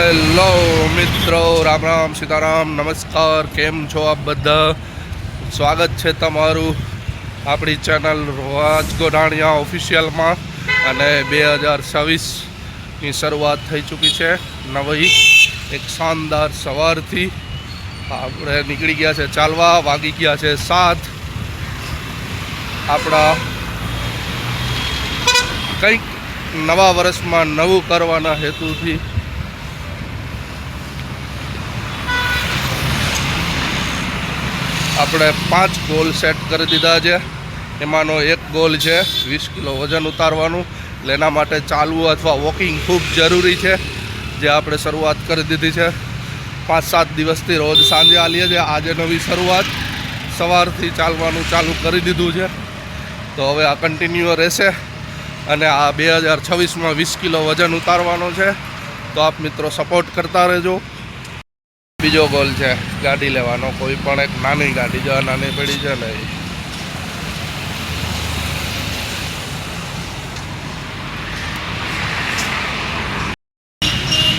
Hello મિત્રો, રામ રામ સીતારામ, નમસ્કાર. કેમ છો આપ બધા? સ્વાગત છે તમારું આપણી ચેનલ રાજ ગોઢાણીયા ઓફિશિયલમાં. અને 2026ની શરૂઆત થઈ ચૂકી છે નવી એક શાનદાર સવારથી. આપણે નીકળી ગયા છે ચાલવા, વાગી ગયા છે 7. આપણા કંઈક નવા વર્ષમાં નવું કરવાના હેતુથી આપણે 5 ગોલ સેટ કરી દીધા છે. એમાંનો એક ગોલ છે 20 કિલો વજન ઉતારવાનું. એટલે એના માટે ચાલવું અથવા વોકિંગ ખૂબ જરૂરી છે, જે આપણે શરૂઆત કરી દીધી છે. 5-7 દિવસથી રોજ સાંજે ચાલીએ છીએ. આજે નવી શરૂઆત, સવારથી ચાલવાનું ચાલુ કરી દીધું છે. તો હવે આ કન્ટિન્યુ રહેશે. અને આ 2026માં 20 કિલો વજન ઉતારવાનો છે. તો આપ મિત્રો સપોર્ટ કરતા રહેજો. બીજો ગોલ છે ગાડી લેવાનો, કોઈ પણ એક નાની ગાડી, જો નાની પડી છે ને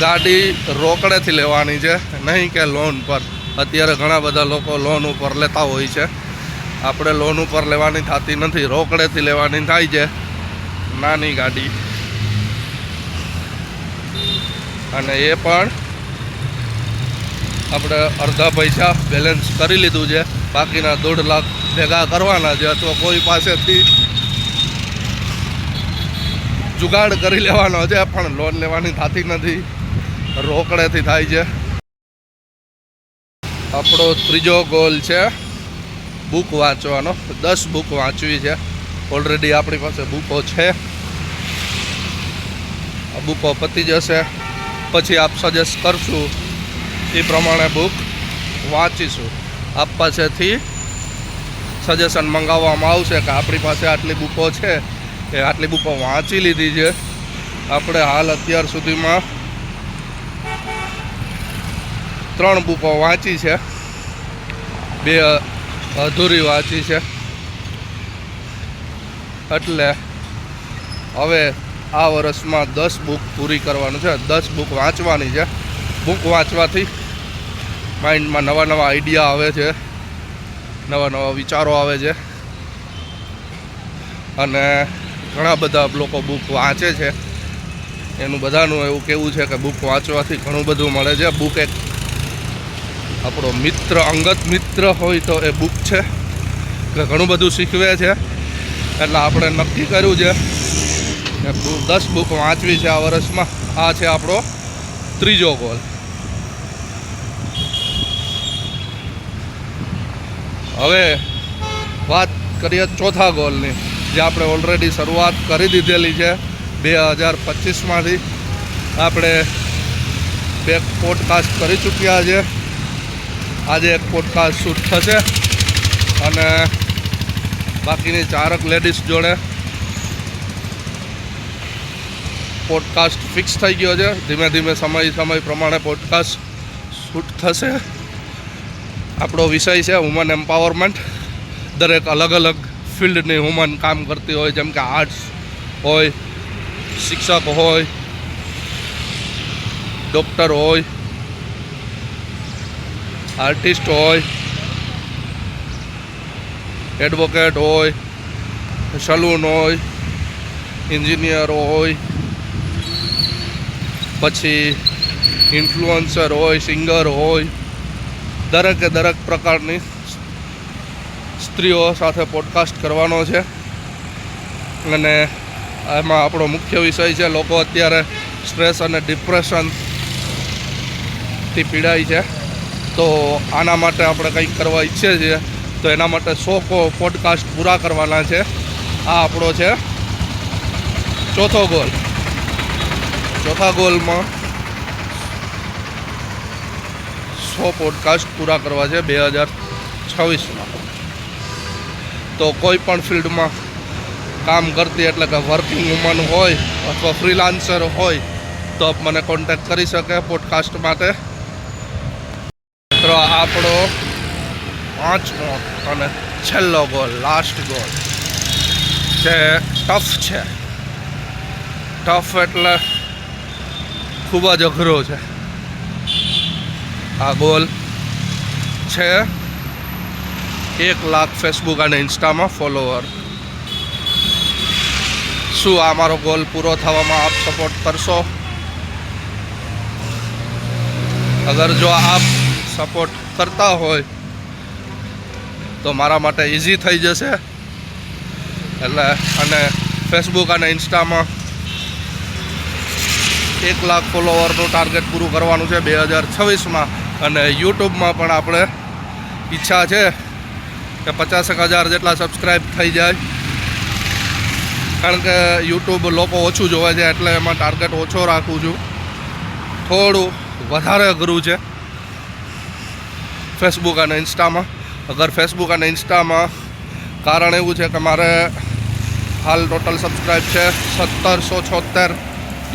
ગાડી રોકડેથી લેવાની છે, નહીં કે લોન પર. અત્યારે ઘણા બધા લોકો લોન ઉપર લેતા હોય છે. આપણે લોન ઉપર લેવાની થતી નથી, રોકડેથી લેવાની થાય છે નાની ગાડી. અને એ પણ આપણે અડધા પૈસા બેલેન્સ કરી લીધું છે, બાકીના 1.5 લાખ ભેગા કરવાના છે, અથવા કોઈ પાસેથી જુગાડ કરી લેવાનો છે. પણ લોન લેવાની થતી નથી, રોકડેથી થાય છે. આપણો ત્રીજો ગોલ છે બુક વાંચવાનો. 10 બુક વાંચવી છે. ઓલરેડી આપણી પાસે બુકો છે. આ બુકો પતી જશે પછી આપ સજેસ્ટ કરશું, એ પ્રમાણે બુક વાંચીશું. આપ પાસેથી સજેશન મંગાવવામાં આવશે કે આપણી પાસે આટલી બુકો છે, એ આટલી બુકો વાંચી લીધી છે. આપણે હાલ અત્યાર સુધીમાં 3 બુકો વાંચી છે, 2 અધૂરી વાંચી છે. એટલે હવે આ વર્ષમાં 10 બુક પૂરી કરવાનું છે. 10 બુક વાંચવાની છે. બુક વાંચવાથી માઇન્ડમાં નવા નવા આઈડિયા આવે છે, નવા નવા વિચારો આવે છે. અને ઘણા બધા લોકો બુક વાંચે છે. એનું બધાનું એવું કહેવું છે કે બુક વાંચવાથી ઘણું બધું મળે છે. બુક એક આપણો મિત્ર, અંગત મિત્ર હોય તો એ બુક છે, કે ઘણું બધું શીખવે છે. એટલે આપણે નક્કી કર્યું છે કે 10 બુક વાંચવી છે આ વર્ષમાં. આ છે આપણો ત્રીજો ગોલ. હવે વાત કરીએ ચોથા ગોલની, જે આપણે ઓલરેડી શરૂઆત કરી દીધેલી છે 2025માંથી. આપણે 2 પોડકાસ્ટ કરી ચૂક્યા છે. આજે એક પોડકાસ્ટ શૂટ થશે અને બાકીની 4 લેડીઝ જોડે પોડકાસ્ટ ફિક્સ થઈ ગયો છે. ધીમે ધીમે સમય પ્રમાણે પોડકાસ્ટ શૂટ થશે. આપણો વિષય છે વુમન એમ્પાવરમેન્ટ. દરેક અલગ અલગ ફિલ્ડની વુમન કામ કરતી હોય, જેમ કે આર્ટ્સ હોય, શિક્ષક હોય, ડૉક્ટર હોય, આર્ટિસ્ટ હોય, એડવોકેટ હોય, સલૂન હોય, એન્જિનિયર હોય, પછી ઇન્ફ્લુઅન્સર હોય, સિંગર હોય. દરેકે દરેક પ્રકારની સ્ત્રીઓ સાથે પોડકાસ્ટ કરવાનો છે. અને એમાં આપણો મુખ્ય વિષય છે લોકો અત્યારે સ્ટ્રેસ અને ડિપ્રેશનથી પીડાય છે. તો આના માટે આપણે કંઈક કરવા ઈચ્છીએ છીએ, તો એના માટે 100 પોડકાસ્ટ પૂરા કરવાના છે. આ આપણો છે ચોથો ગોલ. ચોથા ગોલમાં 100 પોડકાસ્ટ પૂરા કરવા છે 2026માં. તો કોઈ પણ ફિલ્ડમાં કામ કરતી, એટલે કે વર્કિંગ વુમન હોય અથવા ફ્રીલાન્સર હોય, તો મને કોન્ટેક્ટ કરી શકે પોડકાસ્ટ માટે. મિત્રો, આપણો 5મો અને છેલ્લો ગોલ, લાસ્ટ ગોલ જે ટફ છે. ટફ એટલે ખૂબ જ અઘરો છે. આ ગોલ છે 1 લાખ ફેસબુક અને ઇન્સ્ટામાં ફોલોવર. શું આ મારો ગોલ પૂરો થવામાં આપ સપોર્ટ કરશો? અગર જો આપ સપોર્ટ કરતા હોય તો મારા માટે ઇઝી થઈ જશે. એટલે અને ફેસબુક અને ઇન્સ્ટામાં 1 લાખ ફોલોવરનું ટાર્ગેટ પૂરું કરવાનું છે 2026માં. અને યુટ્યુબમાં પણ આપણે ઈચ્છા છે કે 50,000 જેટલા સબસ્ક્રાઈબ થઈ જાય. કારણ કે યુટ્યુબ લોકો ઓછું જોવે છે એટલે એમાં ટાર્ગેટ ઓછો રાખું છું. થોડું વધારે અઘરું છે ફેસબુક અને ઇન્સ્ટામાં. અગર ફેસબુક અને ઇન્સ્ટામાં કારણ એવું છે કે મારે હાલ ટોટલ સબસ્ક્રાઈબ છે 1776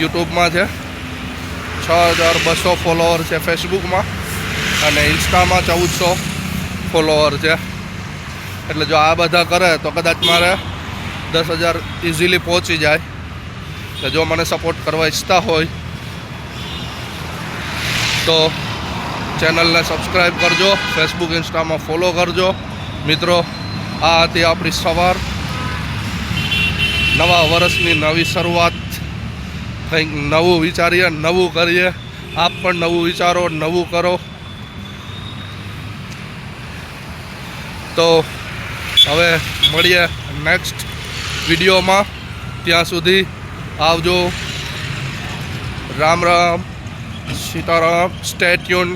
યુટ્યુબમાં છે, 6200 ફોલોવર છે ફેસબુકમાં અને ઇન્સ્ટામાં 1400 ફોલોવર છે. એટલે જો આ બધા કરે તો કદાચ મારે 10,000 ઇઝીલી પહોંચી જાય. તો જો મને સપોર્ટ કરવા ઈચ્છતા હોય તો ચેનલને સબસ્ક્રાઈબ કરજો, ફેસબુક ઇન્સ્ટામાં ફોલો કરજો. મિત્રો, આ હતી આપણી સવાર. નવા વર્ષની નવી શરૂઆત, કંઈક નવું વિચારીએ, નવું કરીએ. આપ પણ નવું વિચારો, નવું કરો. તો હવે મળીએ નેક્સ્ટ વિડીયોમાં. ત્યાં સુધી આવજો. રામ રામ, સીતારામ. સ્ટે ટ્યુન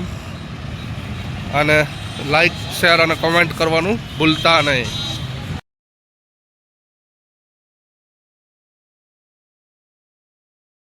અને લાઈક, શેર અને કમેન્ટ કરવાનું ભૂલતા નહીં.